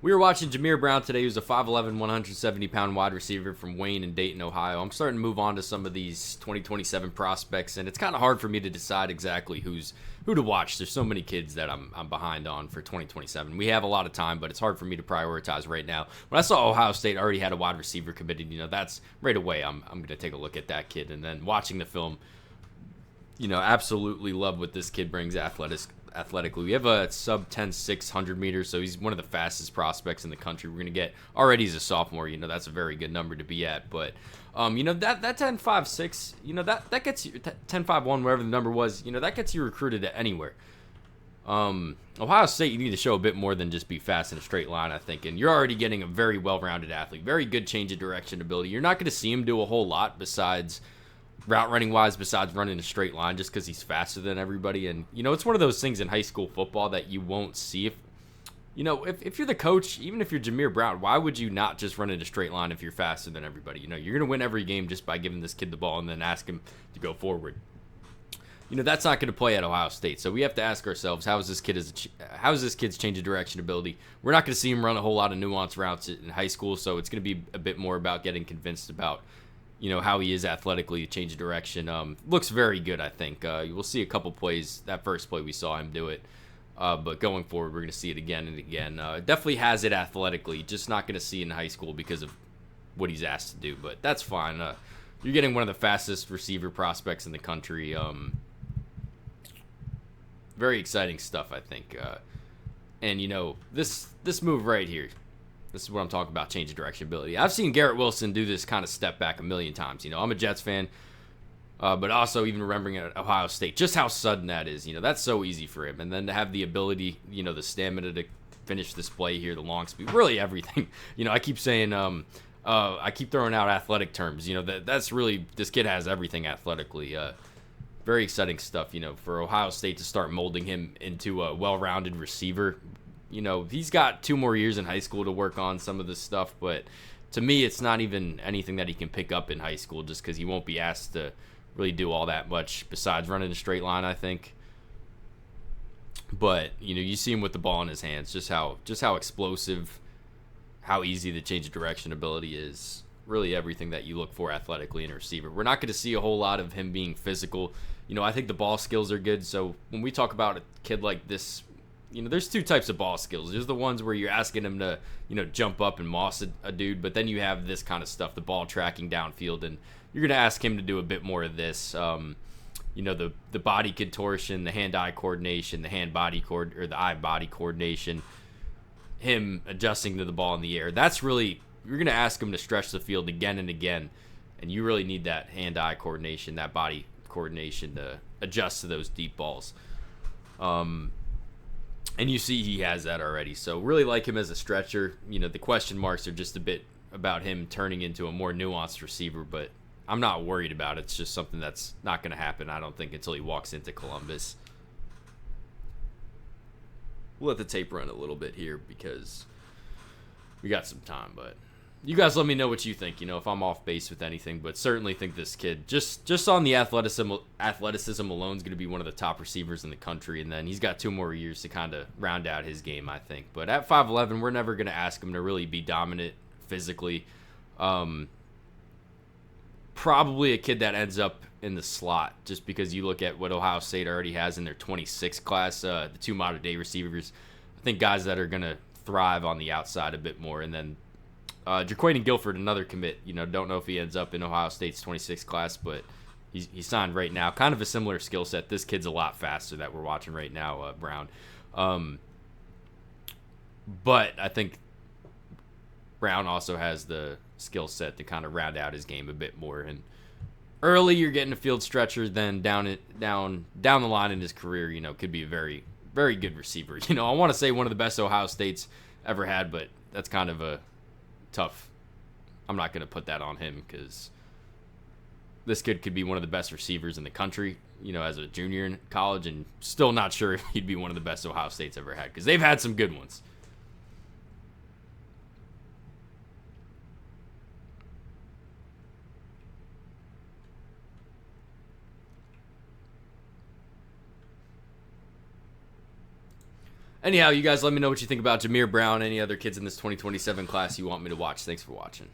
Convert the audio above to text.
We were watching Jameer Brown today, who's a 5'11", 170-pound wide receiver from Wayne and Dayton, Ohio. I'm starting to move on to some of these 2027 prospects, and it's kind of hard for me to decide exactly who to watch. There's so many kids that I'm behind on for 2027. We have a lot of time, but it's hard for me to prioritize right now. When I saw Ohio State already had a wide receiver committed, that's right away I'm going to take a look at that kid. And then watching the film, absolutely love what this kid brings athletically. We have a sub 10 600 meters, so he's one of the fastest prospects in the country. We're going to get already as a sophomore. That's a very good number to be at. But that 10 5 6, that gets you 10 5 1, whatever the number was. That gets you recruited to anywhere. Ohio State, you need to show a bit more than just be fast in a straight line, I think. And you're already getting a very well-rounded athlete, very good change of direction ability. You're not going to see him do a whole lot besides route running wise, besides running a straight line, just because he's faster than everybody. And it's one of those things in high school football that you won't see. If you're the coach, even if you're Jameer Brown, why would you not just run in a straight line if you're faster than everybody? You're going to win every game just by giving this kid the ball and then ask him to go forward. That's not going to play at Ohio State. So we have to ask ourselves, how is this kid's change of direction ability? We're not going to see him run a whole lot of nuanced routes in high school, so it's going to be a bit more about getting convinced about how he is athletically, change of direction. Looks very good, I think. We'll see a couple plays. That first play, we saw him do it. But going forward, we're going to see it again and again. Definitely has it athletically, just not going to see it in high school because of what he's asked to do. But that's fine. You're getting one of the fastest receiver prospects in the country. Very exciting stuff, I think. And, this move right here, this is what I'm talking about, change of direction ability. I've seen Garrett Wilson do this kind of step back a million times. I'm a Jets fan, but also even remembering at Ohio State, just how sudden that is. That's so easy for him. And then to have the ability, the stamina to finish this play here, the long speed, really everything. I keep saying, I keep throwing out athletic terms. That's really, this kid has everything athletically. Very exciting stuff, for Ohio State to start molding him into a well-rounded receiver. He's got 2 more years in high school to work on some of this stuff, but to me, it's not even anything that he can pick up in high school just because he won't be asked to really do all that much besides running a straight line, I think. But, you see him with the ball in his hands, just how explosive, how easy the change of direction ability is. Really everything that you look for athletically in a receiver. We're not going to see a whole lot of him being physical. I think the ball skills are good. So when we talk about a kid like this, there's 2 types of ball skills. There's the ones where you're asking him to, jump up and moss a dude. But then you have this kind of stuff, the ball tracking downfield. And you're going to ask him to do a bit more of this. The body contortion, the hand-eye coordination, the the eye-body coordination, him adjusting to the ball in the air. That's really, you're going to ask him to stretch the field again and again. And you really need that hand-eye coordination, that body coordination to adjust to those deep balls. And you see he has that already. So really like him as a stretcher. The question marks are just a bit about him turning into a more nuanced receiver, but I'm not worried about it. It's just something that's not going to happen, I don't think, until he walks into Columbus. We'll let the tape run a little bit here because we got some time, but you guys let me know what you think, if I'm off base with anything, but certainly think this kid, just on the athleticism alone, is going to be one of the top receivers in the country, and then he's got 2 more years to kind of round out his game, I think. But at 5'11", we're never going to ask him to really be dominant physically. Probably a kid that ends up in the slot, just because you look at what Ohio State already has in their 26 class, the 2 modern-day receivers. I think guys that are going to thrive on the outside a bit more, and then Jaquaden Guilford, another commit. Don't know if he ends up in Ohio State's 26 class, but he's signed right now. Kind of a similar skill set. This kid's a lot faster that we're watching right now, Brown. But I think Brown also has the skill set to kind of round out his game a bit more. And early, you're getting a field stretcher. Then down the line in his career, could be a very, very good receiver. I want to say one of the best Ohio State's ever had, but that's kind of a tough. I'm not going to put that on him because this kid could be one of the best receivers in the country, as a junior in college, and still not sure if he'd be one of the best Ohio State's ever had because they've had some good ones. Anyhow, you guys let me know what you think about Jameer Brown, any other kids in this 2027 class you want me to watch. Thanks for watching.